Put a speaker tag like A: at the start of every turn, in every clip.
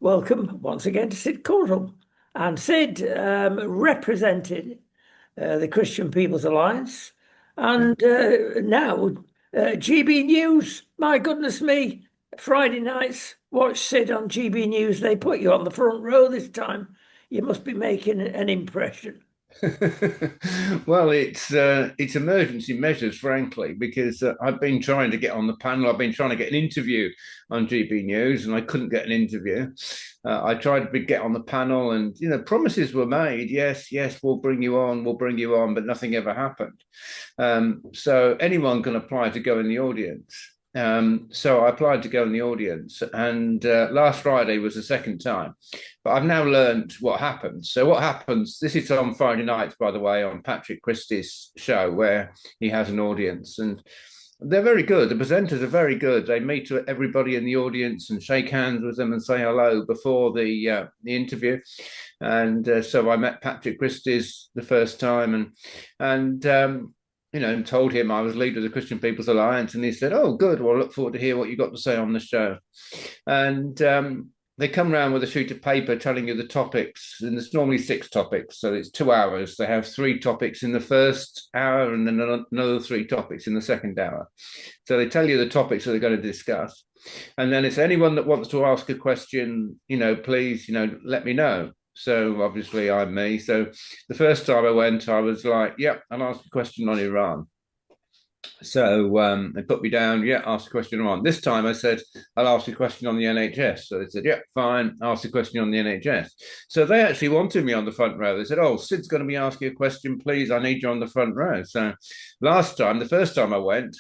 A: welcome once again to Sid Courtall. And Sid represented the Christian People's Alliance. And now, GB News, my goodness me, Friday nights, watch Sid on GB News. They put you on the front row this time. You must be making an impression.
B: Well, it's emergency measures, frankly, because I've been trying to get on the panel. I've been trying to get an interview on GB News, and I couldn't get an interview. I tried to get on the panel, and promises were made. Yes, yes, we'll bring you on, but nothing ever happened. So anyone can apply to go in the audience. So I applied to go in the audience, and last Friday was the second time. But I've now learned what happens. So what happens, this is on Friday nights, by the way, on Patrick Christie's show, where he has an audience. And they're very good. The presenters are very good. They meet everybody in the audience and shake hands with them and say hello before the interview. And so I met Patrick Christie's the first time, and told him I was leader of the Christian People's Alliance, and he said, "Oh, good. Well, I look forward to hear what you got to say on the show." And they come around with a sheet of paper telling you the topics, and there's normally 6 topics, so it's 2 hours. They have 3 topics in the first hour, and then another 3 topics in the second hour. So they tell you the topics that they're going to discuss, and then it's anyone that wants to ask a question, please, let me know. So obviously I'm me. So the first time I went, I was like, "Yep, I'll ask a question on Iran." So they put me down. "Yeah, ask a question on." This time I said, "I'll ask a question on the NHS." So they said, "Yeah, fine, ask a question on the NHS." So they actually wanted me on the front row. They said, "Oh, Sid's going to be asking a question. Please, I need you on the front row." So the first time I went,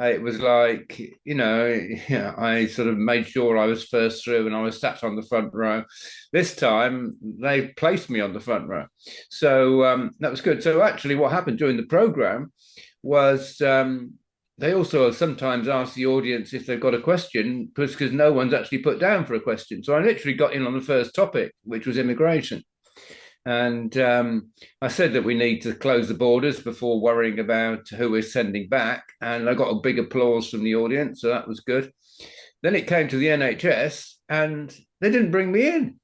B: it was like, I sort of made sure I was first through and I was sat on the front row. This time they placed me on the front row. So that was good. So actually what happened during the program was they also sometimes ask the audience if they've got a question because no one's actually put down for a question. So I literally got in on the first topic, which was immigration. And I said that we need to close the borders before worrying about who we're sending back. And I got a big applause from the audience. So that was good. Then it came to the NHS and they didn't bring me in.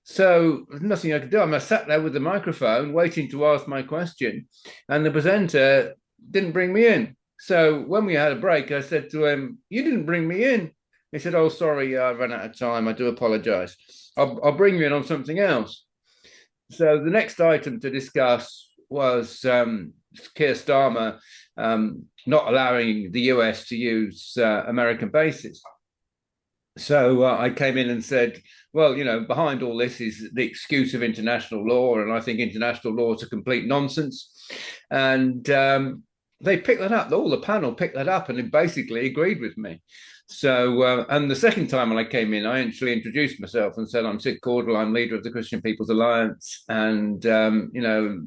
B: So there's nothing I could do. I sat there with the microphone waiting to ask my question. And the presenter didn't bring me in. So when we had a break, I said to him, "You didn't bring me in." He said, "Oh, sorry, I ran out of time. I do apologize. I'll bring you in on something else." So the next item to discuss was Keir Starmer not allowing the US to use American bases. So I came in and said, "Well, behind all this is the excuse of international law, and I think international law is a complete nonsense." And they picked that up. All the panel picked that up, and it basically agreed with me. So, and the second time when I came in, I actually introduced myself and said, "I'm Sid Caudle, I'm leader of the Christian People's Alliance. And,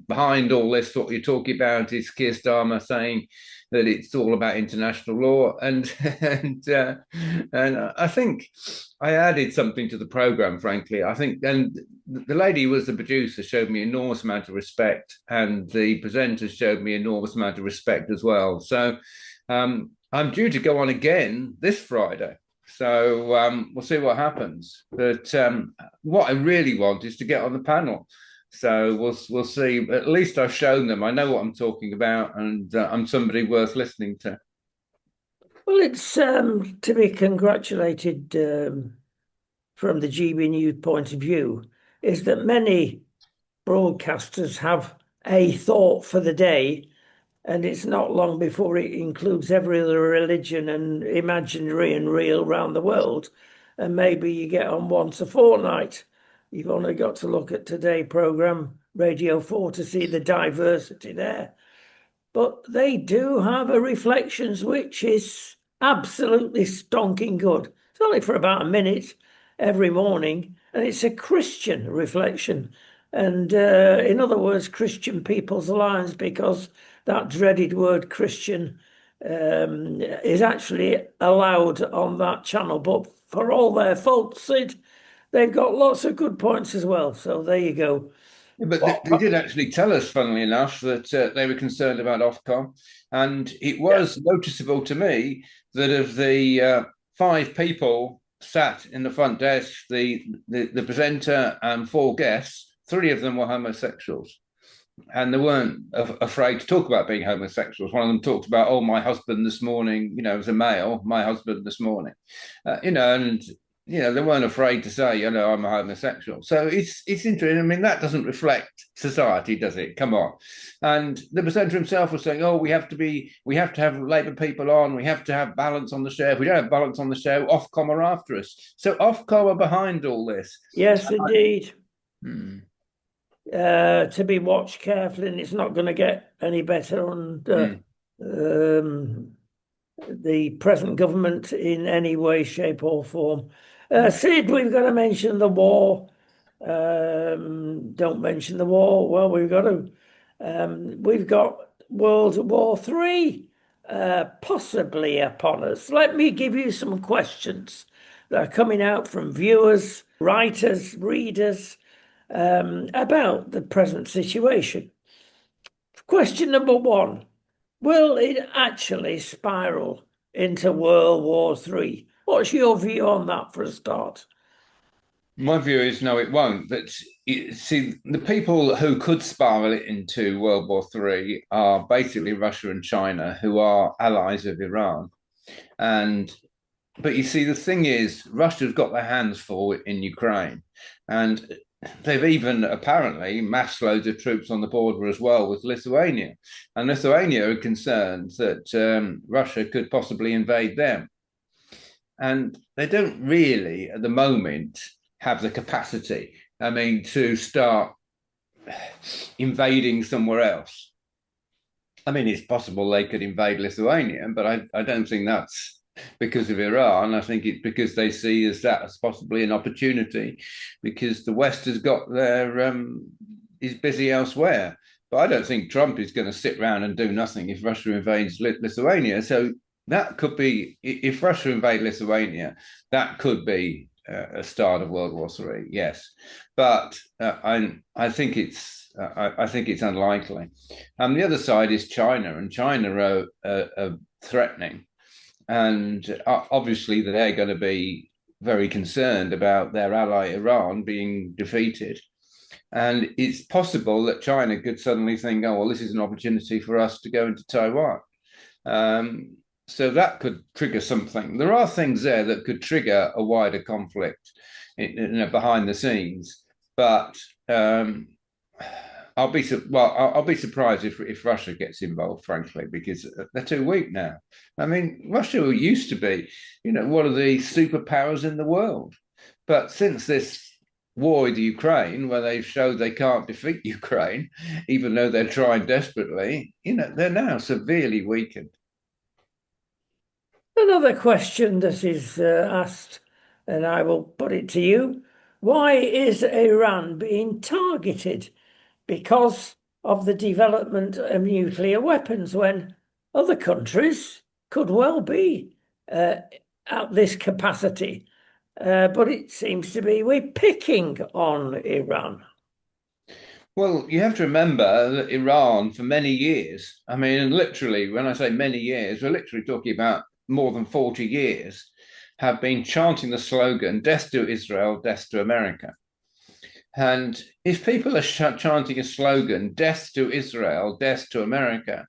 B: behind all this, what you're talking about is Keir Starmer saying that it's all about international law." And, and I think I added something to the program, frankly. I think, and the lady who was the producer showed me enormous amount of respect, and the presenters showed me enormous amount of respect as well. So, I'm due to go on again this Friday. So we'll see what happens. But what I really want is to get on the panel. So we'll see. At least I've shown them. I know what I'm talking about, and I'm somebody worth listening to.
A: Well, it's to be congratulated from the GB News point of view, is that many broadcasters have a thought for the day, and it's not long before it includes every other religion and imaginary and real around the world. And maybe you get on once a fortnight. You've only got to look at today's programme, Radio 4, to see the diversity there. But they do have a reflections which is absolutely stonking good. It's only for about a minute every morning, and it's a Christian reflection. And in other words, Christian People's Alliance, because that dreaded word Christian is actually allowed on that channel. But for all their faults, Sid, they've got lots of good points as well. So there you go.
B: Yeah, but they did actually tell us, funnily enough, that they were concerned about Ofcom. And it
A: Yeah.
B: was noticeable to me that of the 5 people sat in the front desk, the presenter and four guests, three of them were homosexuals. And they weren't afraid to talk about being homosexuals. One of them talked about, oh, my husband this morning, as a male, my husband this morning, and they weren't afraid to say, I'm a homosexual. So it's interesting. I mean, that doesn't reflect society, does it? Come on. And the presenter himself was saying, oh, we have to have Labour people on, we have to have balance on the show. If we don't have balance on the show, Ofcom are after us. So Ofcom are behind all this.
A: Yes, indeed.
B: Hmm.
A: To be watched carefully, and it's not going to get any better under the present government in any way, shape, or form. Sid, we've got to mention the war. Don't mention the war. Well, we've got to. We've got World War III possibly upon us. Let me give you some questions that are coming out from viewers, writers, readers about the present situation. Question number one: will it actually spiral into World War III? What's your view on that for a start?
B: My view is no, it won't. But see, the people who could spiral it into World War III are basically Russia and China, who are allies of Iran. But you see, the thing is, Russia's got their hands full in Ukraine, and they've even apparently massed loads of troops on the border as well with Lithuania. And Lithuania are concerned that Russia could possibly invade them. And they don't really, at the moment, have the capacity, to start invading somewhere else. I mean, it's possible they could invade Lithuania, but I don't think that's because of Iran. I think it's because they see that as possibly an opportunity, because the West has got is busy elsewhere. But I don't think Trump is going to sit around and do nothing if Russia invades Lithuania. So that could be, if Russia invade Lithuania, that could be a start of World War III. Yes, but I think it's unlikely. The other side is China, and China are threatening, and obviously they're going to be very concerned about their ally Iran being defeated. And it's possible that China could suddenly think, oh, well, this is an opportunity for us to go into Taiwan. So that could trigger something. There are things there that could trigger a wider conflict behind the scenes. But I'll be surprised if Russia gets involved, frankly, because they're too weak now. I mean, Russia used to be, one of the superpowers in the world. But since this war with Ukraine, where they've showed they can't defeat Ukraine, even though they're trying desperately, they're now severely weakened.
A: Another question that is asked, and I will put it to you. Why is Iran being targeted? Because of the development of nuclear weapons, when other countries could well be at this capacity. But it seems to be we're picking on Iran.
B: Well, you have to remember that Iran, for many years, I mean, literally, when I say many years, we're literally talking about more than 40 years, have been chanting the slogan, death to Israel, death to America. And if people are chanting a slogan, death to Israel, death to America,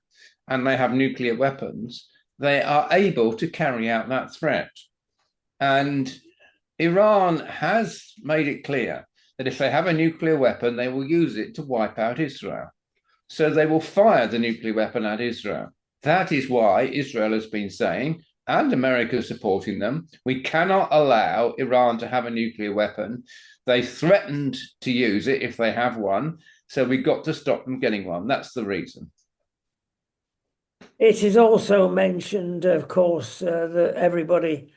B: and they have nuclear weapons, they are able to carry out that threat. And Iran has made it clear that if they have a nuclear weapon, they will use it to wipe out Israel. So they will fire the nuclear weapon at Israel. That is why Israel has been saying, and America is supporting them, we cannot allow Iran to have a nuclear weapon. They threatened to use it if they have one. So we've got to stop them getting one. That's the reason.
A: It is also mentioned, of course, that everybody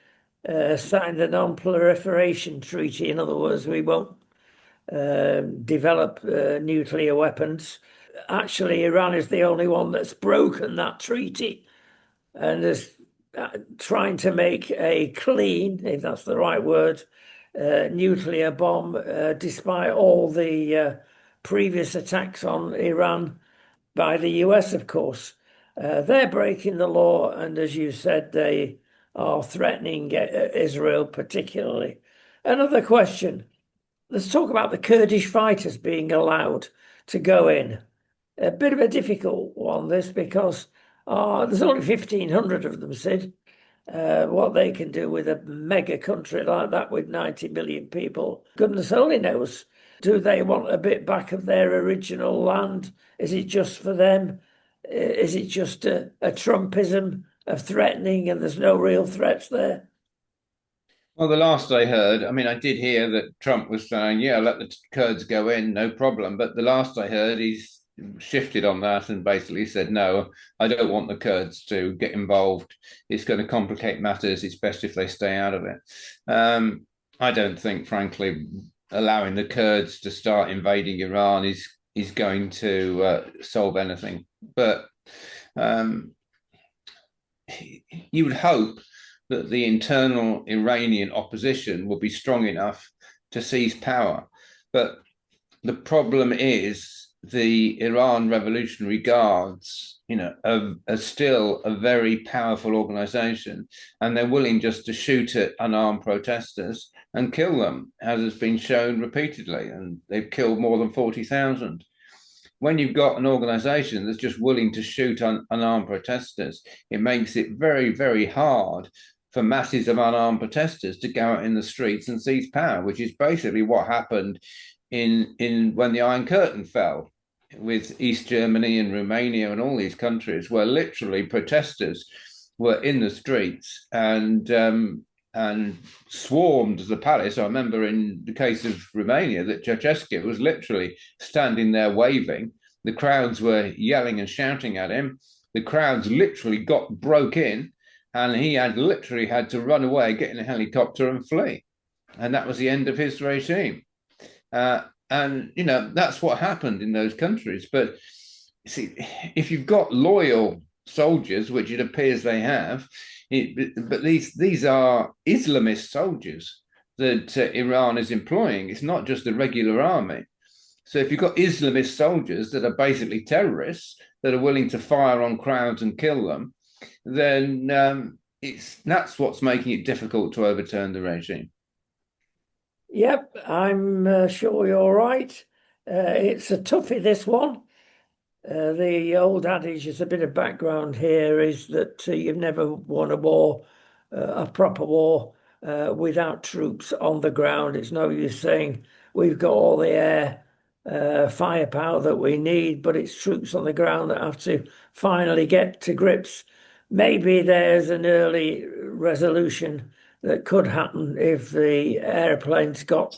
A: signed the Non-Proliferation Treaty. In other words, we won't develop nuclear weapons. Actually, Iran is the only one that's broken that treaty and is trying to make a clean, if that's the right word, nuclear bomb, despite all the previous attacks on Iran by the US, of course. They're breaking the law, and as you said, they are threatening Israel particularly. Another question. Let's talk about the Kurdish fighters being allowed to go in. A bit of a difficult one, this, because there's only 1,500 of them, Sid. What they can do with a mega country like that with 90 million people, goodness only knows. Do they want a bit back of their original land? Is it just for them? Is it just a Trumpism of threatening and there's no real threats there?
B: Well, the last I heard, I mean, I did hear that Trump was saying, yeah, let the Kurds go in, no problem. But the last I heard, he's shifted on that and basically said, no, I don't want the Kurds to get involved. It's going to complicate matters. It's best if they stay out of it. I don't think, frankly, allowing the Kurds to start invading Iran is going to solve anything. But you would hope that the internal Iranian opposition will be strong enough to seize power. But the problem is the Iran Revolutionary Guards, are still a very powerful organization, and they're willing just to shoot at unarmed protesters and kill them, as has been shown repeatedly. And they've killed more than 40,000. When you've got an organization that's just willing to shoot unarmed protesters, it makes it very, very hard for masses of unarmed protesters to go out in the streets and seize power, which is basically what happened in when the Iron Curtain fell with East Germany and Romania and all these countries, where literally protesters were in the streets and swarmed the palace. I remember in the case of Romania that Ceausescu was literally standing there waving. The crowds were yelling and shouting at him. The crowds literally broke in, and he had literally had to run away, get in a helicopter and flee. And that was the end of his regime. And that's what happened in those countries. But see, if you've got loyal soldiers, which it appears they have, but these are Islamist soldiers that Iran is employing. It's not just the regular army. So if you've got Islamist soldiers that are basically terrorists that are willing to fire on crowds and kill them, then that's what's making it difficult to overturn the regime.
A: Yep, I'm sure you're right. It's a toughie, this one. The old adage, is a bit of background here, is that you've never won a war, a proper war, without troops on the ground. It's no use saying we've got all the air firepower that we need, but it's troops on the ground that have to finally get to grips. Maybe there's an early resolution that could happen if the airplanes got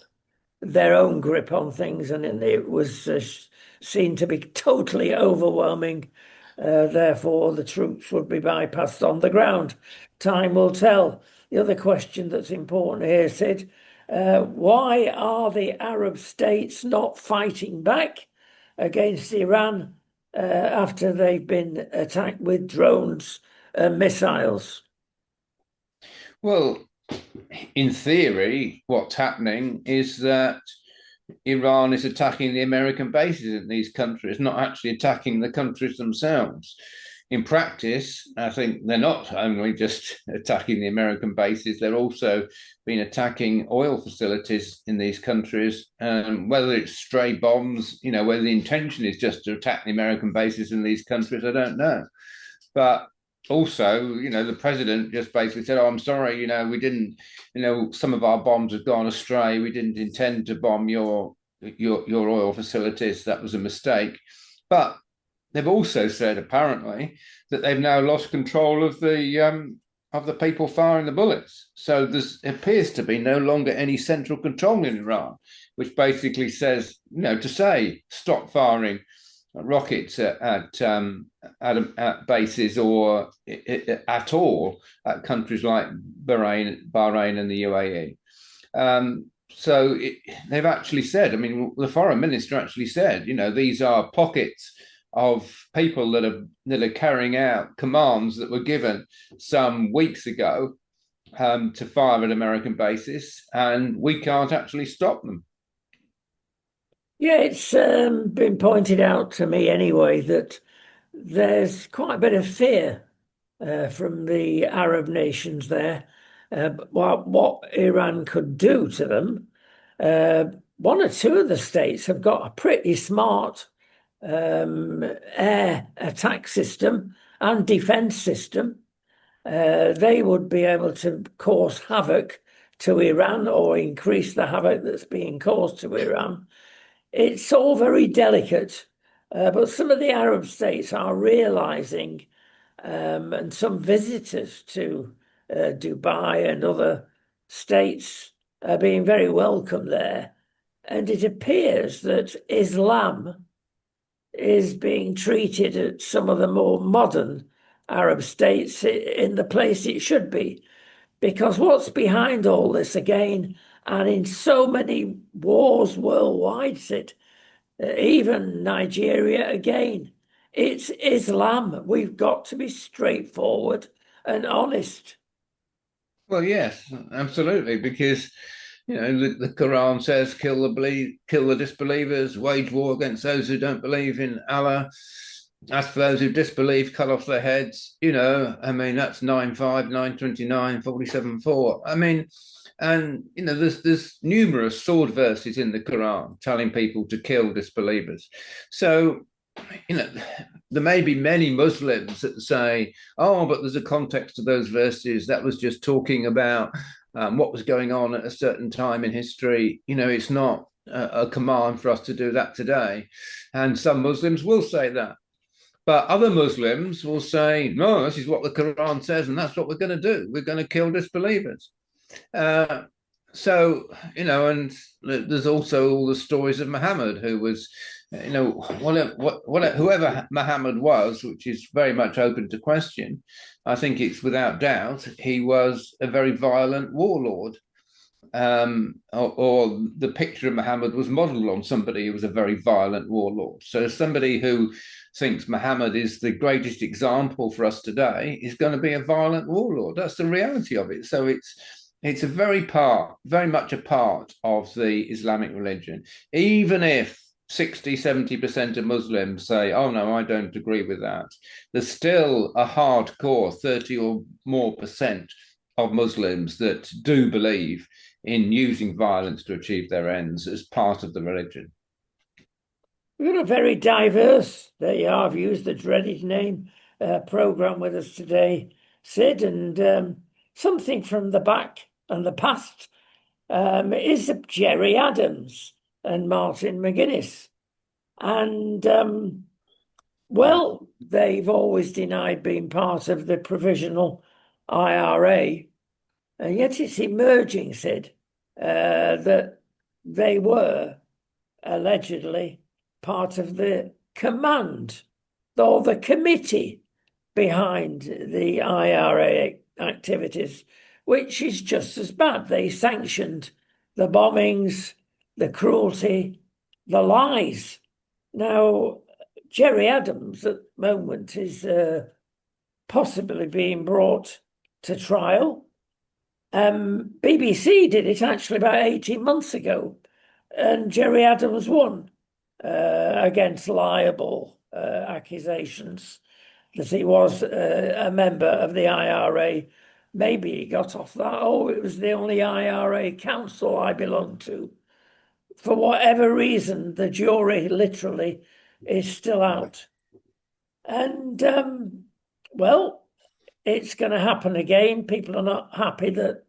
A: their own grip on things, and it was seen to be totally overwhelming. Therefore, the troops would be bypassed on the ground. Time will tell. The other question that's important here, Sid, why are the Arab states not fighting back against Iran after they've been attacked with drones and missiles?
B: Well, in theory, what's happening is that Iran is attacking the American bases in these countries, not actually attacking the countries themselves. In practice, I think they're not only just attacking the American bases, they're also been attacking oil facilities in these countries. Whether it's stray bombs, whether the intention is just to attack the American bases in these countries, I don't know. But also, the president just basically said, "Oh, I'm sorry, we didn't, some of our bombs have gone astray. We didn't intend to bomb your oil facilities. That was a mistake." But they've also said, apparently, that they've now lost control of the people firing the bullets. So there appears to be no longer any central control in Iran, which basically says, to say stop firing rockets at bases or at all at countries like Bahrain and the UAE. So they've actually said, I mean, the foreign minister actually said, these are pockets of people that are carrying out commands that were given some weeks ago to fire at American bases, and we can't actually stop them.
A: Yeah, it's been pointed out to me anyway that there's quite a bit of fear from the Arab nations there. What Iran could do to them. One or two of the states have got a pretty smart air attack system and defense system. They would be able to cause havoc to Iran or increase the havoc that's being caused to Iran. It's all very delicate, but some of the Arab states are realizing, and some visitors to Dubai and other states are being very welcome there. And it appears that Islam is being treated at some of the more modern Arab states in the place it should be. Because what's behind all this again, and in so many wars worldwide, Sid, even Nigeria again, it's Islam. We've got to be straightforward and honest.
B: Well, yes, absolutely, because the Quran says, kill the disbelievers, wage war against those who don't believe in Allah. As for those who disbelieve, cut off their heads. I mean, that's 9:5, 9:29, 47:4. I mean, and there's numerous sword verses in the Quran telling people to kill disbelievers. So, there may be many Muslims that say, oh, but there's a context to those verses that was just talking about what was going on at a certain time in history. It's not a command for us to do that today. And some Muslims will say that. But other Muslims will say, no, this is what the Quran says, and that's what we're going to do. We're going to kill disbelievers. And there's also all the stories of Muhammad, who was, whoever Muhammad was, which is very much open to question. I think it's without doubt he was a very violent warlord. Or the picture of Muhammad was modeled on somebody who was a very violent warlord. So somebody who thinks Muhammad is the greatest example for us today is going to be a violent warlord. That's the reality of it. So it's a very much a part of the Islamic religion. Even if 60-70% of Muslims say, oh no, I don't agree with that, there's still a hardcore 30 or more percent of Muslims that do believe in using violence to achieve their ends as part of the religion.
A: We've got a very diverse, there you are, I've used the dreaded name, programme with us today, Sid, and something from the back and the past is Jerry Adams and Martin McGuinness. And, well, they've always denied being part of the provisional IRA, and yet it's emerging, Sid, that they were allegedly part of the command or the committee behind the IRA activities, which is just as bad. They sanctioned the bombings, the cruelty, the lies. Now, Jerry Adams at the moment is possibly being brought to trial. BBC did it actually about 18 months ago, and Jerry Adams won against liable accusations that he was a member of the IRA. Maybe he got off that. Oh, it was the only IRA council I belonged to. For whatever reason, the jury literally is still out. And, well, it's going to happen again. People are not happy that,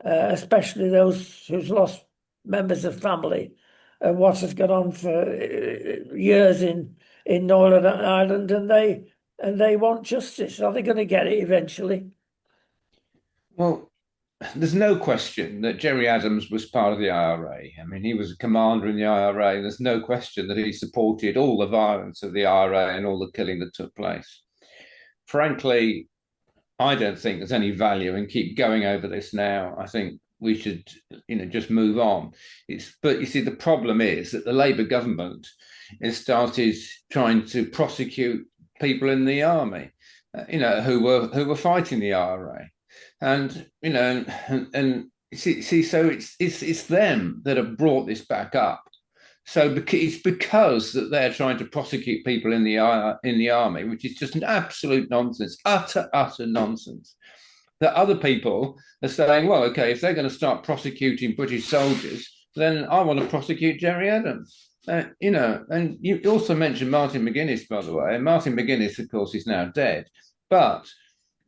A: especially those who's lost members of family, and what has gone on for years in Northern Ireland, and they want justice. Are they going to get it eventually?
B: Well, there's no question that Jerry Adams was part of the IRA. I mean, he was a commander in the IRA. There's no question that he supported all the violence of the IRA and all the killing that took place. Frankly, I don't think there's any value in keep going over this now. I think we should, just move on. But you see, the problem is that the Labour government has started trying to prosecute people in the army, who were fighting the IRA, and and see, so it's them that have brought this back up So it's because that they're trying to prosecute people in the army, which is just an absolute nonsense, utter nonsense. That other people are saying, well, okay, if they're going to start prosecuting British soldiers, then I want to prosecute Jerry Adams. And you also mentioned Martin McGuinness, by the way. And Martin McGuinness, of course, is now dead. But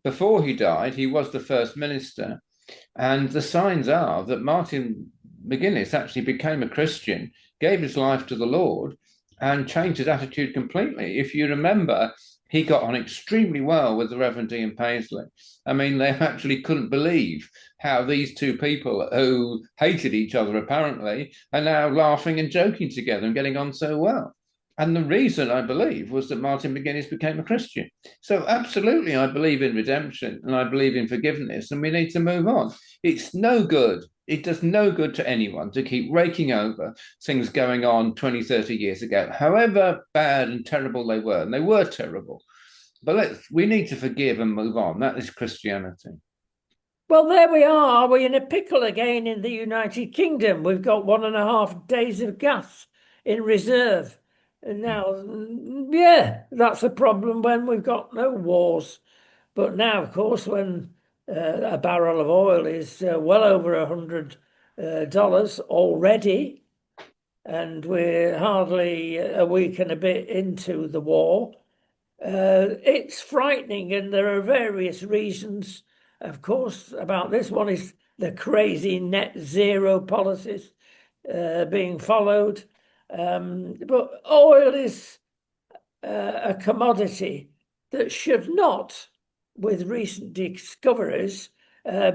B: before he died, he was the first minister. And the signs are that Martin McGuinness actually became a Christian, gave his life to the Lord, and changed his attitude completely. If you remember, he got on extremely well with the Reverend Ian Paisley. I mean, they actually couldn't believe how these two people who hated each other apparently are now laughing and joking together and getting on so well. And the reason, I believe, was that Martin McGuinness became a Christian. So, absolutely, I believe in redemption and I believe in forgiveness, and we need to move on. It's no good. It does no good to anyone to keep raking over things going on 20, 30 years ago, however bad and terrible they were. And they were terrible. But we need to forgive and move on. That is Christianity.
A: Well, there we are. We're in a pickle again in the United Kingdom. We've got 1.5 days of gas in reserve. And now, yeah, that's a problem when we've got no wars. But now, of course, when a barrel of oil is well over $100 already, and we're hardly a week and a bit into the war, it's frightening, and there are various reasons, of course, about this. One is the crazy net zero policies being followed. But oil is a commodity that should not, with recent discoveries,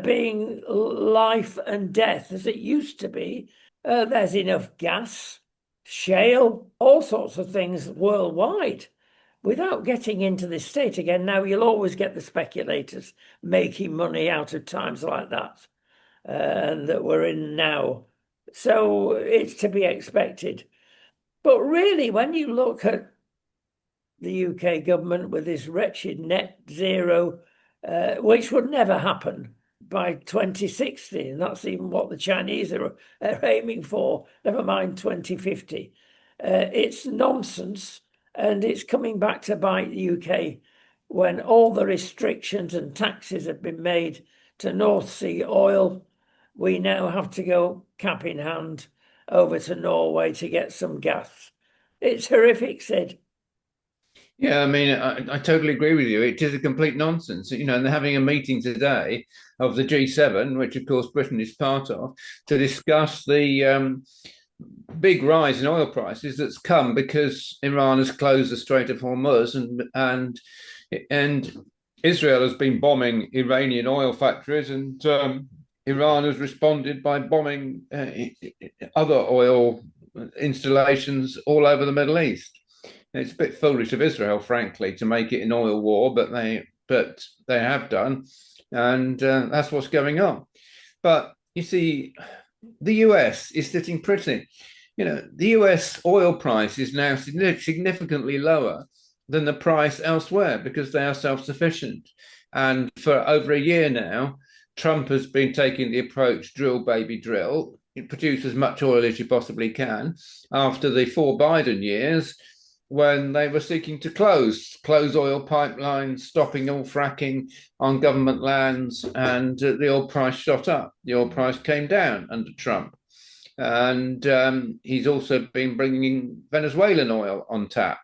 A: being life and death as it used to be. There's enough gas, shale, all sorts of things worldwide. Without getting into this state again, now you'll always get the speculators making money out of times like that, and that we're in now. So it's to be expected. But really, when you look at the UK government with this wretched net zero, which would never happen by 2060, and that's even what the Chinese are aiming for, never mind 2050. It's nonsense, and it's coming back to bite the UK when all the restrictions and taxes have been made to North Sea oil. We now have to go cap in hand over to Norway to get some gas. It's horrific, Sid.
B: Yeah, I mean, I totally agree with you. It is a complete nonsense, and they're having a meeting today of the G7, which of course Britain is part of, to discuss the big rise in oil prices that's come because Iran has closed the Strait of Hormuz, and Israel has been bombing Iranian oil factories, and Iran has responded by bombing other oil installations all over the Middle East. It's a bit foolish of Israel, frankly, to make it an oil war, but they have done, and that's what's going on. But you see, the US is sitting pretty. The US oil price is now significantly lower than the price elsewhere because they are self-sufficient. And for over a year now, Trump has been taking the approach drill, baby, drill. You produce as much oil as you possibly can. After the 4 Biden years, when they were seeking to close oil pipelines, stopping all fracking on government lands, and the oil price shot up. The oil price came down under Trump. And he's also been bringing Venezuelan oil on tap.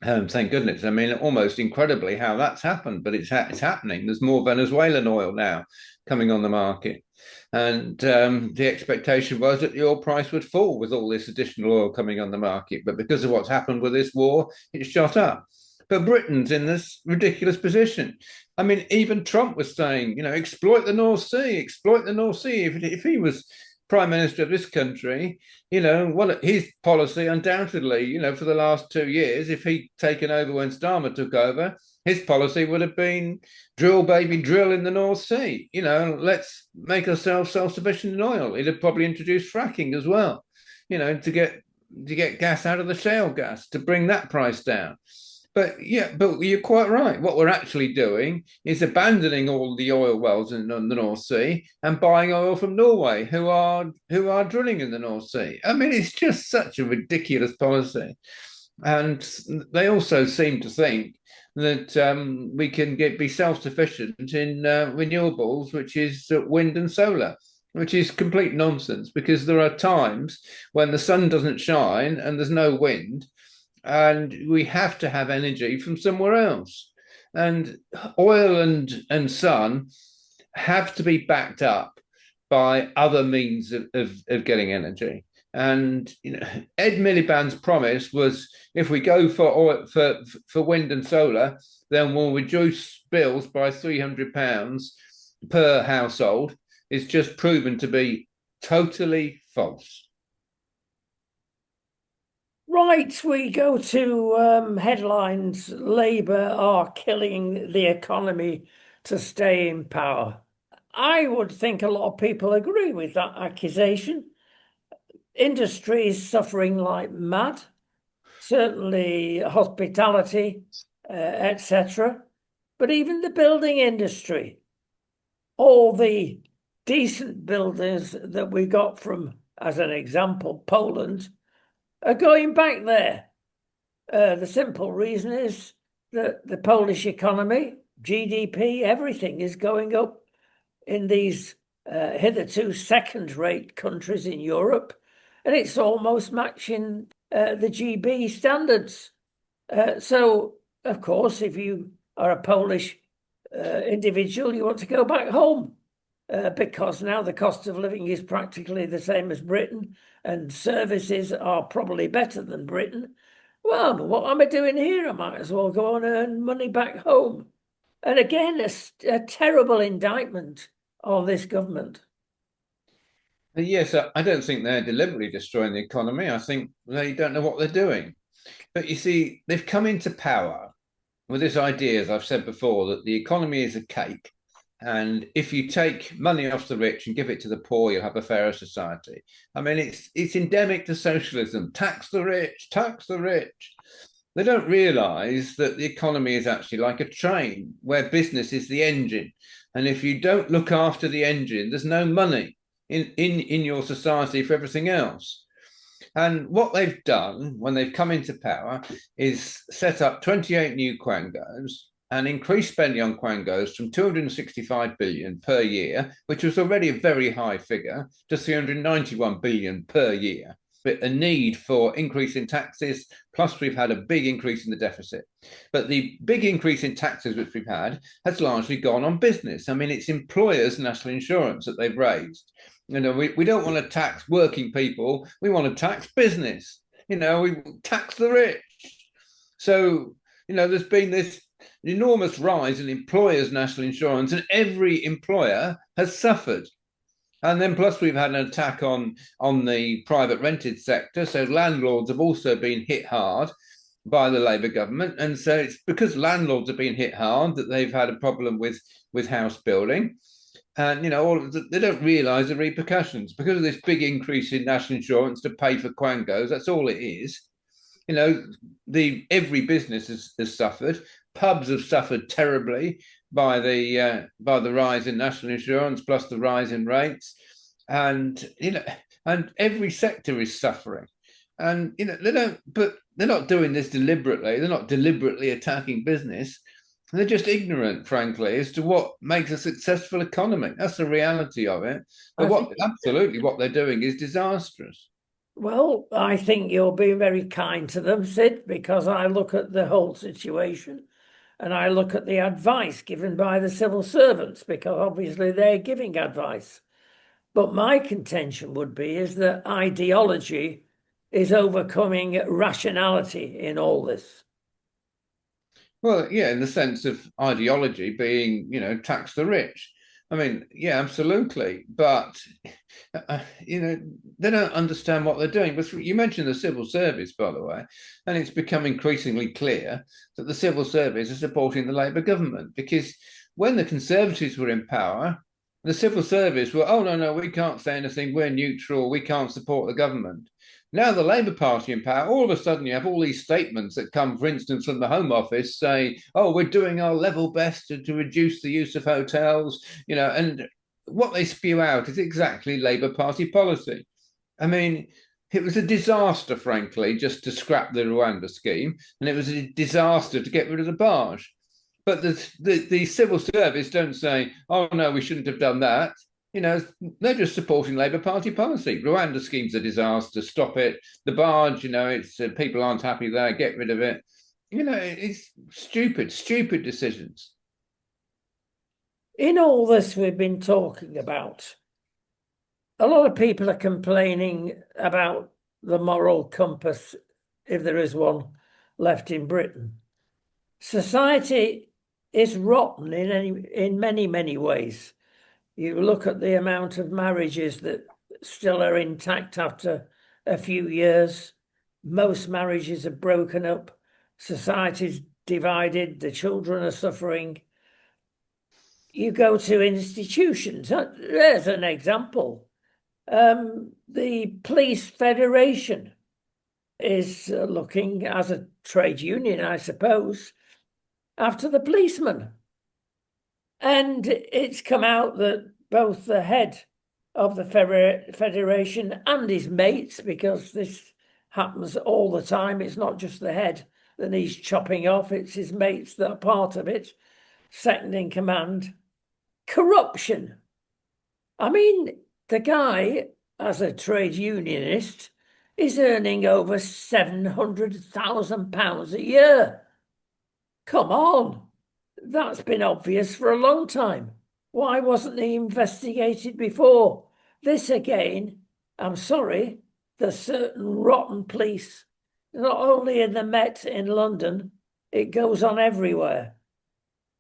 B: Thank goodness. I mean, almost incredibly how that's happened, but it's happening. There's more Venezuelan oil now coming on the market. And the expectation was that the oil price would fall with all this additional oil coming on the market. But because of what's happened with this war, it's shot up. But Britain's in this ridiculous position. I mean, even Trump was saying, exploit the North Sea, exploit the North Sea. If he was Prime Minister of this country, his policy undoubtedly, for the last 2 years, if he'd taken over when Starmer took over, his policy would have been drill, baby, drill in the North Sea. Let's make ourselves self-sufficient in oil. He'd have probably introduced fracking as well, to get gas out of the shale gas to bring that price down. But yeah, but you're quite right. What we're actually doing is abandoning all the oil wells in the North Sea and buying oil from Norway, who are drilling in the North Sea. I mean, it's just such a ridiculous policy. And they also seem to think that we can be self-sufficient in renewables, which is wind and solar, which is complete nonsense because there are times when the sun doesn't shine and there's no wind, and we have to have energy from somewhere else. And oil and sun have to be backed up by other means of getting energy. And Ed Miliband's promise was, if we go for oil, for wind and solar, then we'll reduce bills by £300 per household. Is just proven to be totally false.
A: Right, we go to headlines. Labour are killing the economy to stay in power. I would think a lot of people agree with that accusation. Industry is suffering like mad, certainly hospitality, etc. But even the building industry, all the decent builders that we got from, as an example, Poland, are going back there. The simple reason is that the Polish economy, GDP, everything is going up in these hitherto second-rate countries in Europe, and it's almost matching the GB standards. So, of course, if you are a Polish individual, you want to go back home because now the cost of living is practically the same as Britain, and services are probably better than Britain. Well, what am I doing here? I might as well go and earn money back home. And again, a terrible indictment on this government.
B: Yes, I don't think they're deliberately destroying the economy. I think they don't know what they're doing. But you see, they've come into power with this idea, as I've said before, that the economy is a cake. And if you take money off the rich and give it to the poor, you'll have a fairer society. I mean, it's endemic to socialism. Tax the rich, tax the rich. They don't realize that the economy is actually like a train where business is the engine. And if you don't look after the engine, there's no money in your society for everything else. And what they've done when they've come into power is set up 28 new quangos and increase spending on quangos from 265 billion per year, which was already a very high figure, to 391 billion per year. But a need for increase in taxes, plus we've had a big increase in the deficit. But the big increase in taxes which we've had has largely gone on business. I mean, it's employers' national insurance that they've raised. We don't want to tax working people. We want to tax business. We tax the rich. So, there's been this enormous rise in employers' national insurance, and every employer has suffered. And then plus we've had an attack on the private rented sector. So landlords have also been hit hard by the Labour government. And so it's because landlords have been hit hard that they've had a problem with house building. And they don't realise the repercussions because of this big increase in national insurance to pay for quangos. That's all it is. Every business has suffered. Pubs have suffered terribly by the rise in national insurance plus the rise in rates, and every sector is suffering. And they're not doing this deliberately. They're not deliberately attacking business. They're just ignorant, frankly, as to what makes a successful economy. That's the reality of it. But absolutely what they're doing is disastrous.
A: Well, I think you're being very kind to them, Sid, because I look at the whole situation and I look at the advice given by the civil servants, because obviously they're giving advice. But my contention would be is that ideology is overcoming rationality in all this.
B: Well, yeah, in the sense of ideology being, tax the rich. I mean, yeah, absolutely. But, they don't understand what they're doing. But you mentioned the civil service, by the way, and it's become increasingly clear that the civil service is supporting the Labour government, because when the Conservatives were in power, the civil service were, oh, no, we can't say anything. We're neutral. We can't support the government. Now the Labour Party in power, all of a sudden you have all these statements that come, for instance, from the Home Office say, oh, we're doing our level best to reduce the use of hotels, and what they spew out is exactly Labour Party policy. I mean, it was a disaster, frankly, just to scrap the Rwanda scheme, and it was a disaster to get rid of the barge. But the civil service don't say, oh, no, we shouldn't have done that. They're just supporting Labour Party policy. Rwanda scheme's a disaster. Stop it. The barge, it's people aren't happy there. Get rid of it. It's stupid decisions.
A: In all this we've been talking about, a lot of people are complaining about the moral compass, if there is one left in Britain. Society is rotten in many ways. You look at the amount of marriages that still are intact after a few years. Most marriages are broken up. Society's divided. The children are suffering. You go to institutions. There's an example. The Police Federation is looking, as a trade union, I suppose, after the policemen. And it's come out that both the head of the Federation and his mates, because this happens all the time, it's not just the head that he's chopping off, it's his mates that are part of it, second in command. Corruption. I mean, the guy, as a trade unionist, is earning over £700,000 a year. Come on. That's been obvious for a long time. Why wasn't he investigated before? This again, I'm sorry, there's certain rotten police, not only in the Met in London, it goes on everywhere.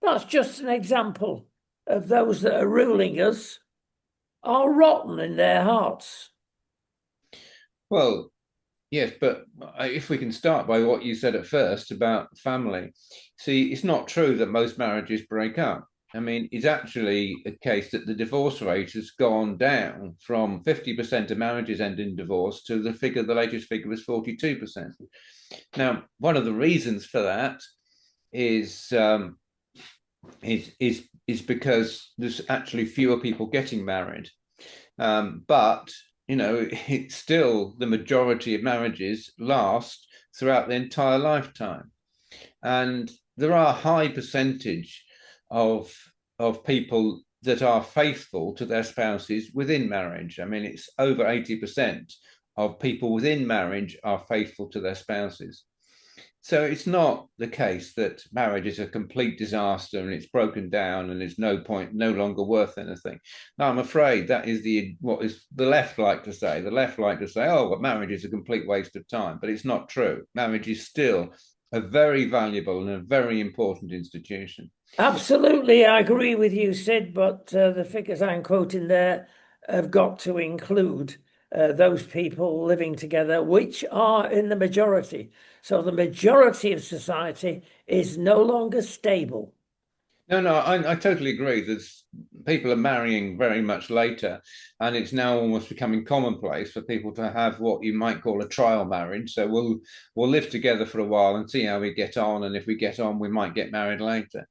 A: That's just an example of those that are ruling us are rotten in their hearts.
B: Well, yes, but if we can start by what you said at first about family. See, it's not true that most marriages break up. I mean, it's actually a case that the divorce rate has gone down from 50% of marriages end in divorce to the latest figure was 42%. Now, one of the reasons for that is because there's actually fewer people getting married. But it's still the majority of marriages last throughout the entire lifetime. And there are a high percentage of people that are faithful to their spouses within marriage. I mean, it's over 80% of people within marriage are faithful to their spouses. So it's not the case that marriage is a complete disaster and it's broken down and it's no longer worth anything. No, I'm afraid that is what is the left like to say. The left like to say, oh, well, marriage is a complete waste of time, but it's not true. Marriage is still a very valuable and a very important institution.
A: Absolutely, I agree with you, Sid, but the figures I'm quoting there have got to include those people living together, which are in the majority. So the majority of society is no longer stable.
B: No, I totally agree. There's people are marrying very much later, and it's now almost becoming commonplace for people to have what you might call a trial marriage. So we'll live together for a while and see how we get on, and if we get on, we might get married later.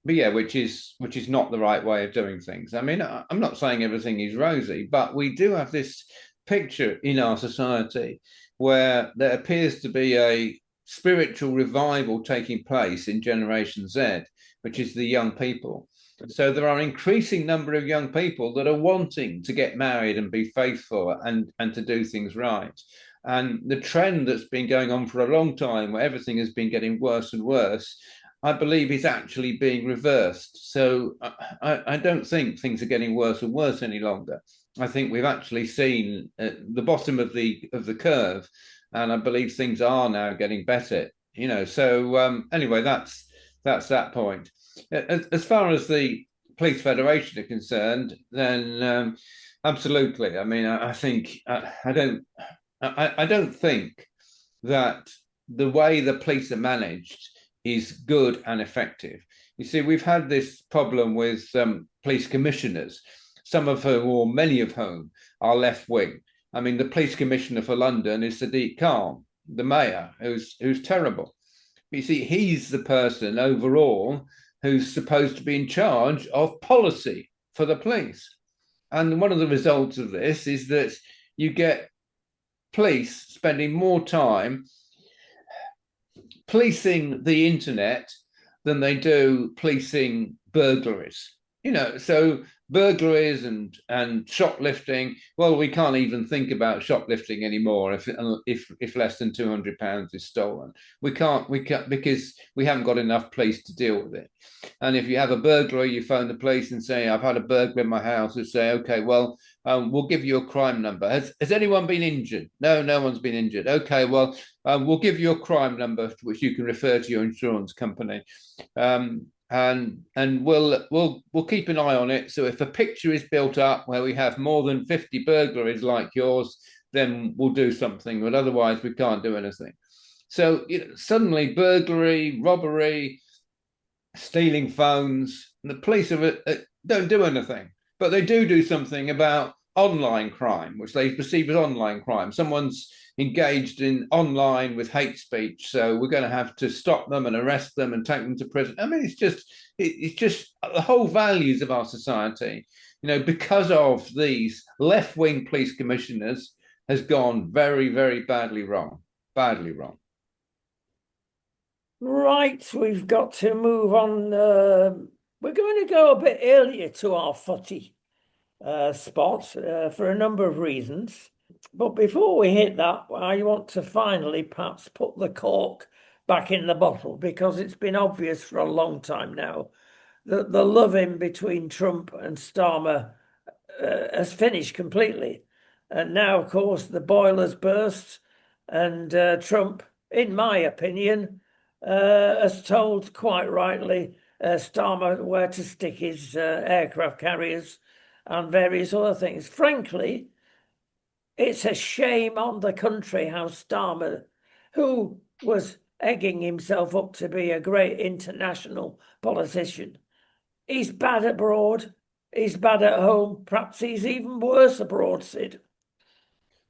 B: But yeah, which is not the right way of doing things. I mean, I'm not saying everything is rosy, but we do have this picture in our society where there appears to be a spiritual revival taking place in Generation Z, which is the young people. So there are an increasing number of young people that are wanting to get married and be faithful and to do things right. And the trend that's been going on for a long time, where everything has been getting worse and worse, I believe is actually being reversed. So I don't think things are getting worse and worse any longer. I think we've actually seen the bottom of the curve, and I believe things are now getting better. So anyway, that's that point. As far as the Police Federation are concerned, then absolutely. I mean, I think I don't think that the way the police are managed is good and effective. You see, we've had this problem with police commissioners, some of whom, or many of whom, are left wing. I mean, the police commissioner for London is Sadiq Khan, the mayor, who's terrible. You see, he's the person overall who's supposed to be in charge of policy for the police. And one of the results of this is that you get police spending more time policing the internet than they do policing burglaries. So burglaries and shoplifting. Well, we can't even think about shoplifting anymore if less than £200 is stolen. We can't because we haven't got enough police to deal with it. And if you have a burglar, you phone the police and say, "I've had a burglar in my house." They say, "Okay, well, we'll give you a crime number. Has anyone been injured?" No, no one's been injured. Okay, well, we'll give you a crime number which you can refer to your insurance company. And we'll keep an eye on it. So if a picture is built up where we have more than 50 burglaries like yours, then we'll do something. But otherwise, we can't do anything. So suddenly, burglary, robbery, stealing phones, the police don't do anything. But they do something about online crime, which they perceive as online crime. Someone's engaged in online with hate speech, so we're going to have to stop them and arrest them and take them to prison. I mean, it's just the whole values of our society, because of these left-wing police commissioners, has gone very, very badly wrong. Badly wrong.
A: Right, we've got to move on. We're going to go a bit earlier to our footy spot for a number of reasons. But before we hit that, I want to finally perhaps put the cork back in the bottle, because it's been obvious for a long time now that the love-in between Trump and Starmer has finished completely. And now, of course, the boiler's burst, and Trump, in my opinion, has told quite rightly Starmer where to stick his aircraft carriers and various other things. Frankly, it's a shame on the country how Starmer, who was egging himself up to be a great international politician, he's bad abroad, he's bad at home, perhaps he's even worse abroad, Sid.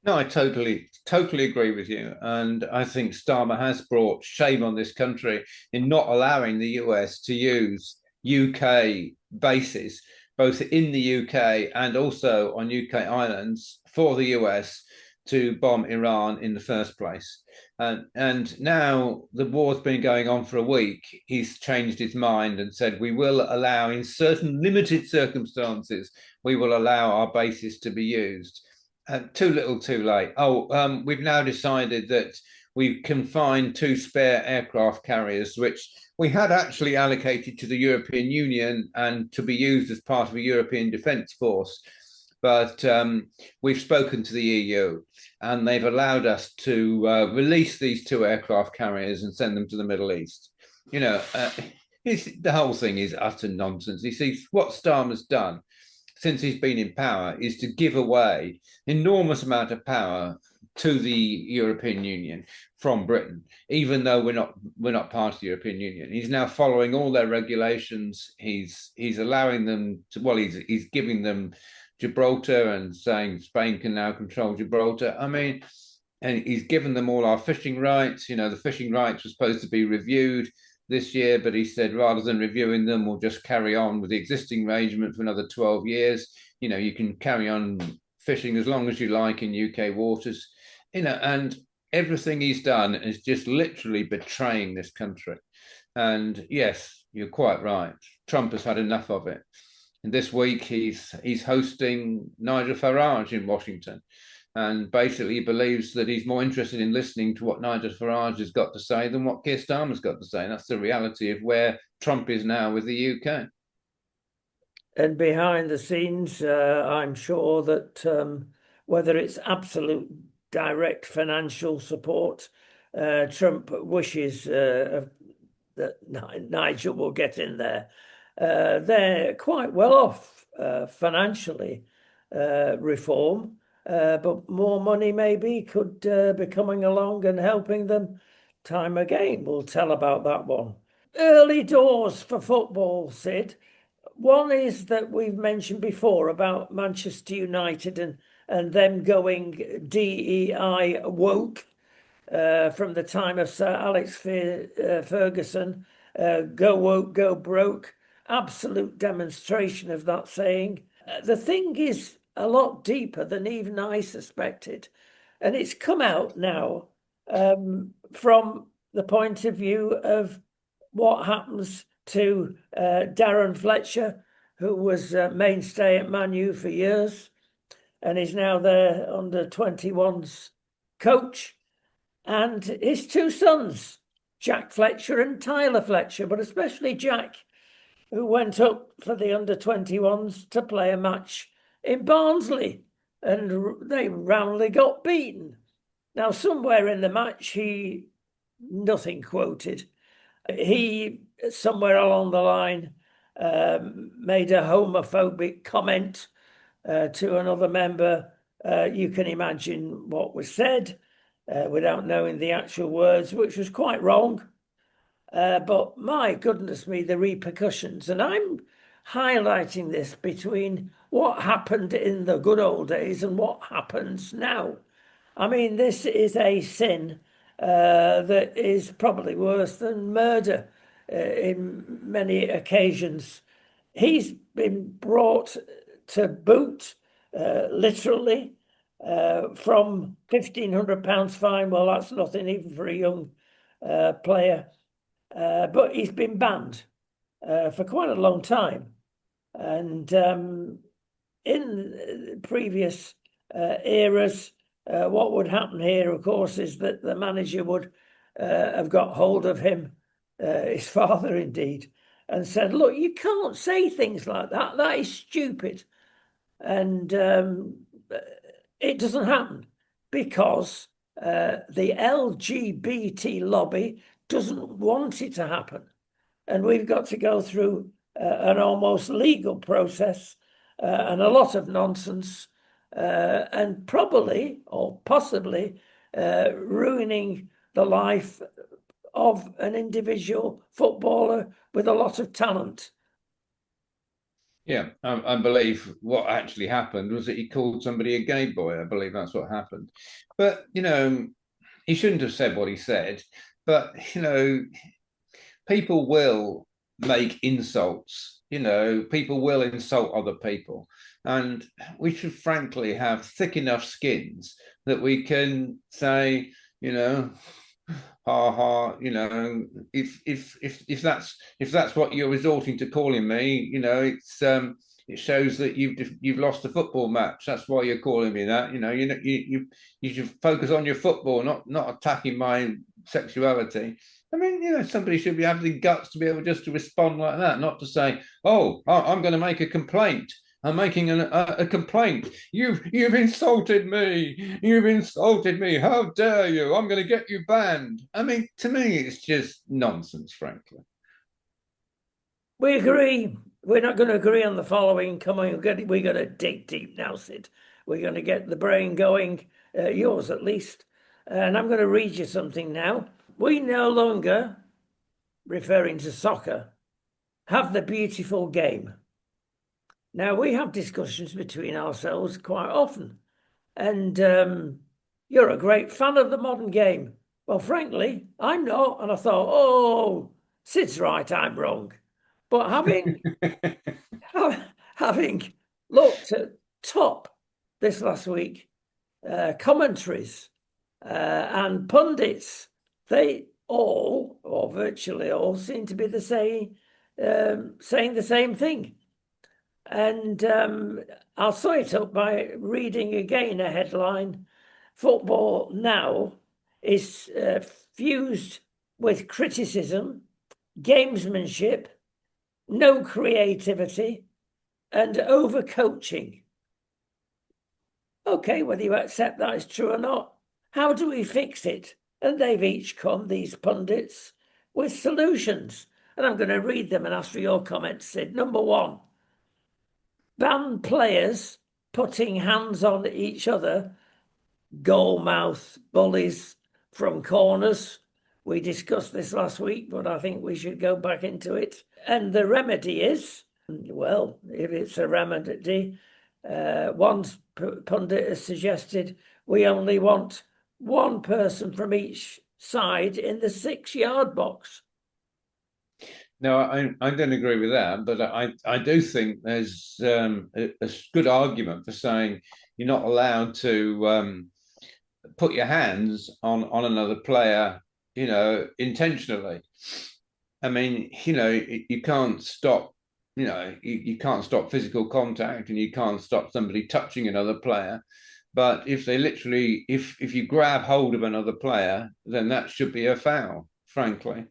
B: No, I totally agree with you. And I think Starmer has brought shame on this country in not allowing the US to use UK bases, both in the UK and also on UK islands, for the US to bomb Iran in the first place. And now the war's been going on for a week. He's changed his mind and said, we will allow, in certain limited circumstances, we will allow our bases to be used. Too little, too late. We've now decided that we can find 2 spare aircraft carriers, which we had actually allocated to the European Union and to be used as part of a European defence force. But we've spoken to the EU, and they've allowed us to release these 2 aircraft carriers and send them to the Middle East. The whole thing is utter nonsense. You see, what Starmer's done since he's been in power is to give away enormous amount of power to the European Union from Britain, even though we're not part of the European Union. He's now following all their regulations. He's allowing them to, well, he's giving them Gibraltar and saying Spain can now control Gibraltar. I mean, and he's given them all our fishing rights. The fishing rights were supposed to be reviewed this year, but he said rather than reviewing them, we'll just carry on with the existing arrangement for another 12 years. You can carry on fishing as long as you like in UK waters, and everything he's done is just literally betraying this country. And yes, you're quite right. Trump has had enough of it. And this week he's hosting Nigel Farage in Washington, and basically believes that he's more interested in listening to what Nigel Farage has got to say than what Keir Starmer's got to say. And that's the reality of where Trump is now with the UK.
A: And behind the scenes, I'm sure that whether it's absolute direct financial support, Trump wishes that Nigel will get in there. They're quite well off financially, reform. But more money maybe could be coming along and helping them. Time again, we'll tell about that one. Early doors for football, Sid. One is that we've mentioned before about Manchester United and them going DEI woke from the time of Sir Alex Ferguson, go woke, go broke, absolute demonstration of that saying. The thing is a lot deeper than even I suspected. And it's come out now from the point of view of what happens to Darren Fletcher, who was a mainstay at Man U for years and is now their under 21s coach, and his two sons, Jack Fletcher and Tyler Fletcher, but especially Jack, who went up for the under 21s to play a match in Barnsley, and they roundly got beaten. Now, somewhere in the match, nothing quoted. He, somewhere along the line, made a homophobic comment to another member. You can imagine what was said without knowing the actual words, which was quite wrong. But my goodness me, the repercussions. And I'm highlighting this between what happened in the good old days and what happens now. I mean, this is a sin that is probably worse than murder in many occasions. He's been brought to boot, literally, from £1,500 fine. Well, that's nothing even for a young player. But he's been banned for quite a long time. And in previous eras, what would happen here, of course, is that the manager would have got hold of him, his father indeed, and said, look, you can't say things like that. That is stupid. And it doesn't happen because the LGBT lobby doesn't want it to happen. And we've got to go through an almost legal process and a lot of nonsense and probably or possibly ruining the life of an individual footballer with a lot of talent.
B: Yeah, I believe what actually happened was that he called somebody a gay boy. I believe that's what happened. But, he shouldn't have said what he said. But, people will make insults. People will insult other people. And we should frankly have thick enough skins that we can say, ha ha, if that's what you're resorting to calling me, it shows that you've lost a football match. That's why you're calling me that. You should focus on your football, not attacking my sexuality. I mean, somebody should be having the guts to be able just to respond like that, not to say, "Oh, I'm going to make a complaint. I'm making a complaint. You've insulted me. You've insulted me. How dare you? I'm going to get you banned." I mean, to me, it's just nonsense, frankly.
A: We agree. We're not going to agree on the following. Come on, we're going to dig deep now, Sid. We're going to get the brain going, yours at least. And I'm going to read you something now. We no longer, referring to soccer, have the beautiful game. Now, we have discussions between ourselves quite often. And you're a great fan of the modern game. Well, frankly, I'm not. And I thought, oh, Sid's right, I'm wrong. But having looked at top this last week, commentaries and pundits, they all, or virtually all, seem to be saying the same thing. And I'll sum it up by reading again a headline. Football now is fused with criticism, gamesmanship, no creativity, and overcoaching. Okay, whether you accept that is true or not, how do we fix it? And they've each come, these pundits, with solutions. And I'm going to read them and ask for your comments, Sid. Number one, ban players putting hands on each other, goalmouth bullies from corners. We discussed this last week, but I think we should go back into it. And the remedy is, well, if it's a remedy, One pundit has suggested we only want one person from each side in the 6-yard box.
B: No, I don't agree with that, but I do think there's a good argument for saying you're not allowed to put your hands on another player, intentionally. I mean, you can't stop, you can't stop physical contact, and you can't stop somebody touching another player. But if they literally, if you grab hold of another player, then that should be a foul, frankly.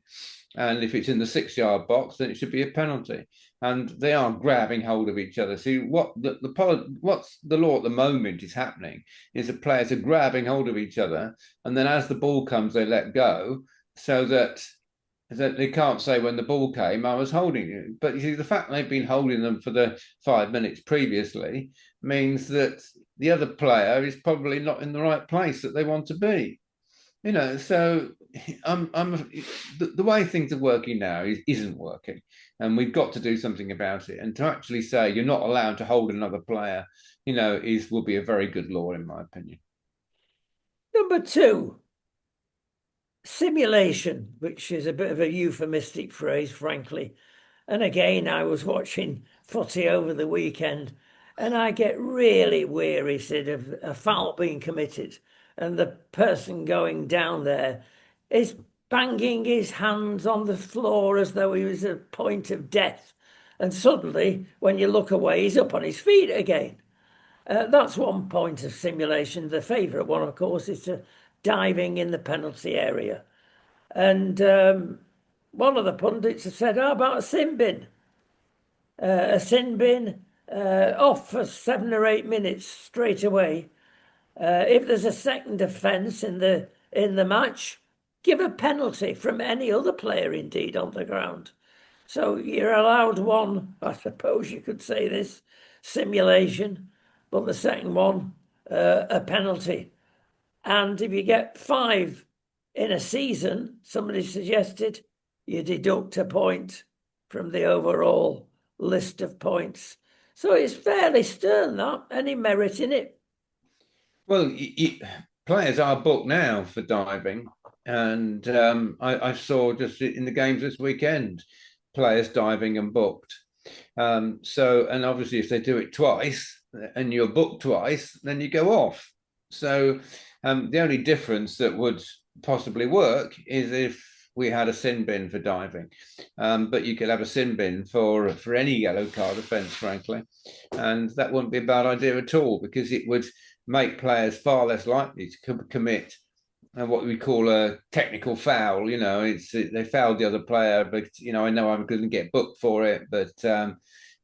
B: And if it's in the 6-yard box, then it should be a penalty. And they are grabbing hold of each other. See, what's the law at the moment is happening is the players are grabbing hold of each other, and then as the ball comes, they let go, so that they can't say when the ball came, I was holding you. But you see, the fact they've been holding them for the 5 minutes previously means that the other player is probably not in the right place that they want to be. So the way things are working now isn't working, and we've got to do something about it. And to actually say you're not allowed to hold another player, will be a very good law in my opinion.
A: Number two, simulation, which is a bit of a euphemistic phrase, frankly. And again, I was watching footy over the weekend, and I get really weary, Sid, of a foul being committed, and the person going down there is banging his hands on the floor as though he was at point of death. And suddenly, when you look away, he's up on his feet again. That's one point of simulation. The favourite one, of course, is to diving in the penalty area. And one of the pundits have said, how about a sin bin? A sin bin off for 7 or 8 minutes straight away. If there's a second offence in the match, give a penalty from any other player, indeed, on the ground. So you're allowed one, I suppose you could say this, simulation, but the second one, a penalty. And if you get 5 in a season, somebody suggested you deduct a point from the overall list of points. So it's fairly stern, that. Any merit in it?
B: Well, players are booked now for diving, and I saw just in the games this weekend, players diving and booked. And obviously, if they do it twice and you're booked twice, then you go off. So the only difference that would possibly work is if we had a sin bin for diving, but you could have a sin bin for any yellow card offence, frankly, and that wouldn't be a bad idea at all because it would make players far less likely to commit what we call a technical foul. It's they fouled the other player, but I know I'm going to get booked for it, but I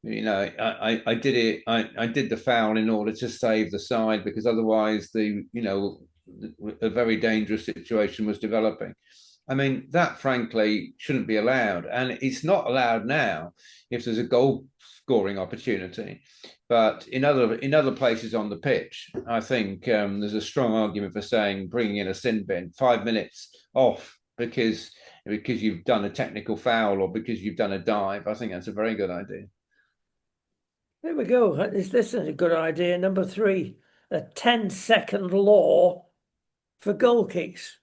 B: did it. I did the foul in order to save the side because otherwise a very dangerous situation was developing. I mean, that frankly shouldn't be allowed, and it's not allowed now if there's a goal scoring opportunity. But in other places on the pitch, I think there's a strong argument for saying bringing in a sin bin, 5 minutes off because you've done a technical foul or because you've done a dive. I think that's a very good idea.
A: There we go. This is a good idea. Number three, a 10-second law for goal kicks,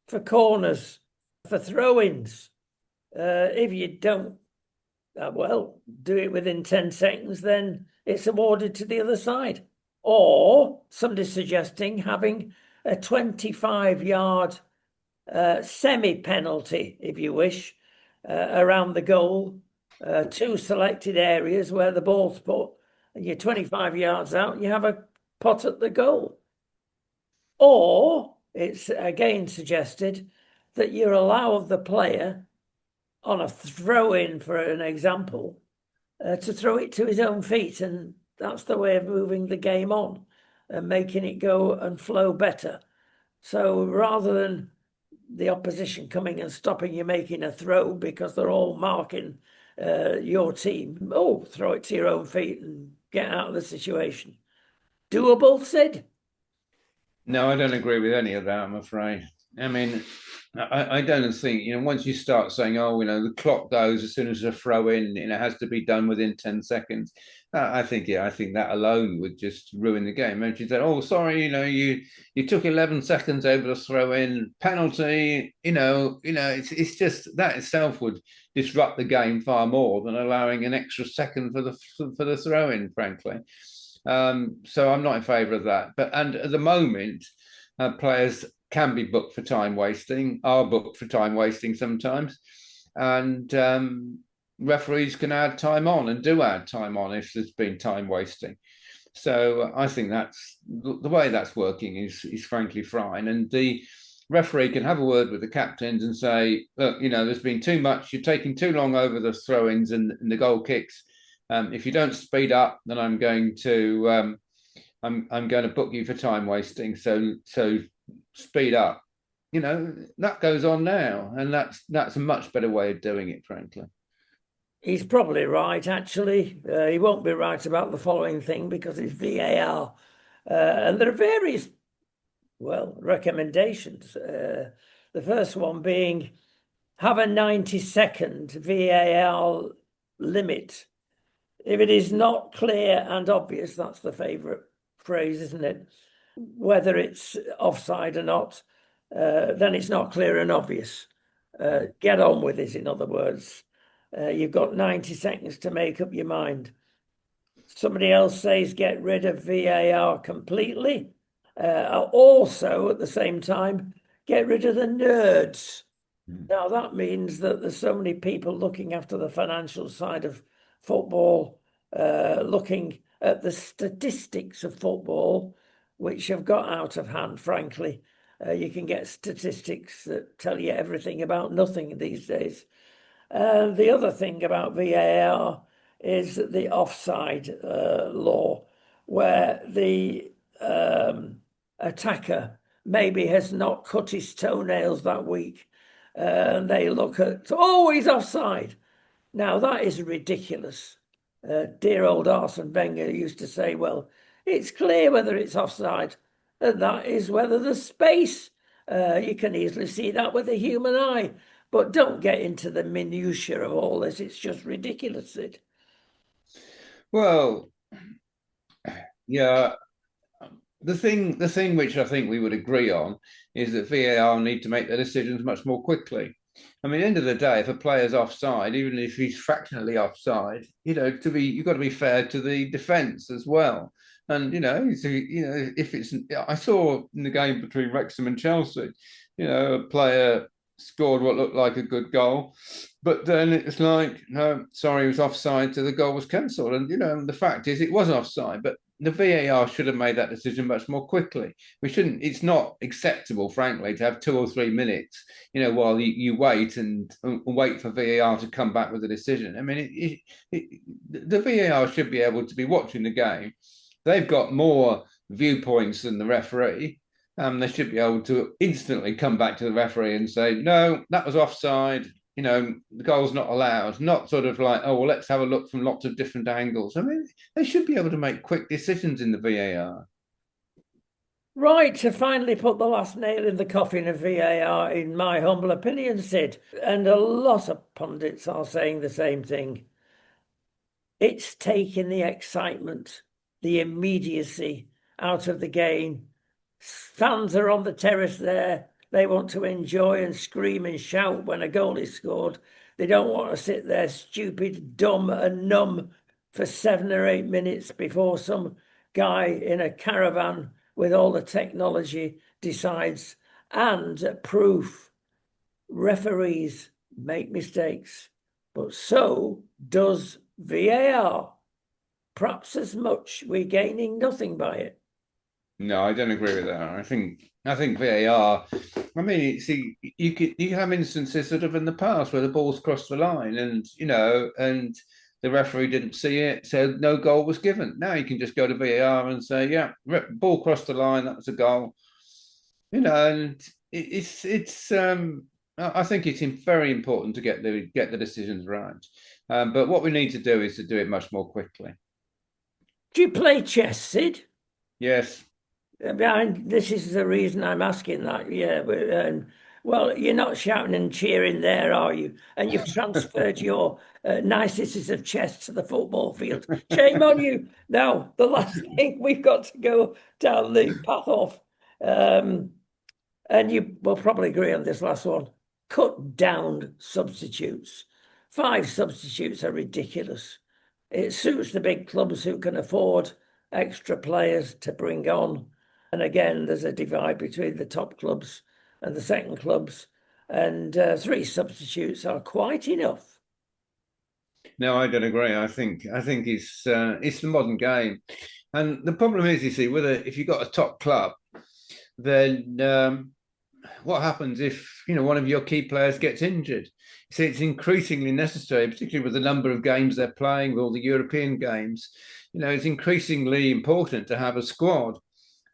A: for corners, for throw-ins. If you don't, do it within 10 seconds, then it's awarded to the other side. Or somebody's suggesting having a 25-yard semi-penalty, if you wish, around the goal, 2 selected areas where the ball's put, and you're 25 yards out, you have a pot at the goal. Or it's again suggested that you allow the player on a throw-in, for an example, to throw it to his own feet, and that's the way of moving the game on and making it go and flow better. So rather than the opposition coming and stopping you making a throw because they're all marking your team, throw it to your own feet and get out of the situation. Doable, Sid?
B: No, I don't agree with any of that, I'm afraid. I mean, I don't think, once you start saying, oh, the clock goes as soon as a throw in, it has to be done within 10 seconds. I think that alone would just ruin the game. And you say, oh, sorry, you took 11 seconds over the throw in, penalty, it's just that itself would disrupt the game far more than allowing an extra second for the throw in, frankly. So I'm not in favour of that. And at the moment, players can be booked for time wasting, are booked for time wasting sometimes, and referees can add time on and do add time on if there's been time wasting. So I think that's the way that's working is frankly fine, and the referee can have a word with the captains and say, look, there's been too much. You're taking too long over the throw-ins and the goal kicks. If you don't speed up, then I'm going to book you for time wasting. So speed up. That goes on now, and that's a much better way of doing it, frankly.
A: He's probably right, actually. He won't be right about the following thing because it's VAR. And there are various, well, recommendations. The first one being have a 90-second VAR limit. If it is not clear and obvious, that's the favourite phrase, isn't it? Whether it's offside or not, then it's not clear and obvious. Get on with it, in other words. You've got 90 seconds to make up your mind. Somebody else says get rid of VAR completely. Also, at the same time, get rid of the nerds. Now, that means that there's so many people looking after the financial side of football, looking at the statistics of football, which have got out of hand, frankly. You can get statistics that tell you everything about nothing these days. The other thing about VAR is the offside law, where the attacker maybe has not cut his toenails that week, and they look at, oh, he's offside. Now, that is ridiculous. Dear old Arsene Wenger used to say, well, it's clear whether it's offside, and that is whether there's space. You can easily see that with the human eye. But don't get into the minutiae of all this. It's just ridiculous, Sid.
B: Well, yeah. The thing which I think we would agree on is that VAR need to make their decisions much more quickly. I mean, at the end of the day, if a player's offside, even if he's fractionally offside, you've got to be fair to the defence as well. And if it's, I saw in the game between Wrexham and Chelsea, a player scored what looked like a good goal, but then it's like, no, sorry, he was offside, so the goal was cancelled. And the fact is, it was offside, but the VAR should have made that decision much more quickly. We shouldn't. It's not acceptable, frankly, to have 2 or 3 minutes, while you wait and wait for VAR to come back with a decision. I mean, the VAR should be able to be watching the game. They've got more viewpoints than the referee. They should be able to instantly come back to the referee and say, no, that was offside. The goal's not allowed. Not sort of like, oh, well, let's have a look from lots of different angles. I mean, they should be able to make quick decisions in the VAR.
A: Right, to finally put the last nail in the coffin of VAR, in my humble opinion, Sid, and a lot of pundits are saying the same thing. It's taking the excitement, the immediacy out of the game. Fans are on the terrace there. They want to enjoy and scream and shout when a goal is scored. They don't want to sit there stupid, dumb, and numb for 7 or 8 minutes before some guy in a caravan with all the technology decides. And proof, referees make mistakes, but so does VAR. Perhaps as much, we're gaining nothing by it.
B: No, I don't agree with that. I think VAR. I mean, see, you have instances sort of in the past where the ball's crossed the line, and and the referee didn't see it, so no goal was given. Now you can just go to VAR and say, yeah, ball crossed the line, that was a goal. And it's. I think it's very important to get the decisions right. But what we need to do is to do it much more quickly.
A: Do you play chess, Sid?
B: Yes.
A: This is the reason I'm asking that. Yeah, well, you're not shouting and cheering there, are you? And you've transferred your niceties of chess to the football field. Shame on you. Now, the last thing we've got to go down the path of, um, and you will probably agree on this last one. Cut down substitutes. 5 substitutes are ridiculous. It suits the big clubs who can afford extra players to bring on. And again, there's a divide between the top clubs and the second clubs. And 3 substitutes are quite enough.
B: No, I don't agree. I think it's the modern game, and the problem is, you see, whether if you've got a top club, then what happens if one of your key players gets injured? See, it's increasingly necessary, particularly with the number of games they're playing, with all the European games. It's increasingly important to have a squad,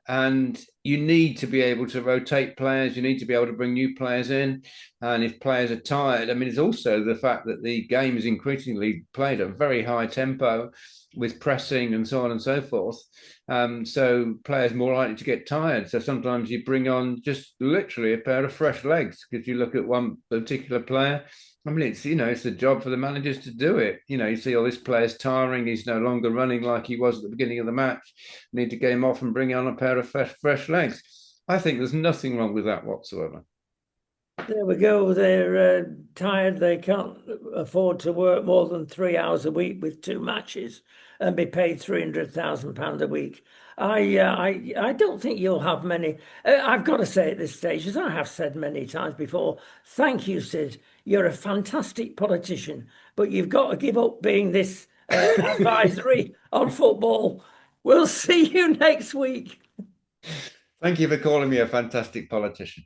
B: and you need to be able to rotate players. You need to be able to bring new players in, and if players are tired, I mean, it's also the fact that the game is increasingly played at a very high tempo with pressing and so on and so forth. So players more likely to get tired. So sometimes you bring on just literally a pair of fresh legs because you look at one particular player. I mean, it's the job for the managers to do it. You see all this player's tiring. He's no longer running like he was at the beginning of the match. Need to get him off and bring on a pair of fresh legs. I think there's nothing wrong with that whatsoever.
A: There we go. They're tired. They can't afford to work more than 3 hours a week with 2 matches and be paid £300,000 a week. I don't think you'll have many. I've got to say at this stage, as I have said many times before, thank you, Sid. You're a fantastic politician, but you've got to give up being this advisory on football. We'll see you next week.
B: Thank you for calling me a fantastic politician.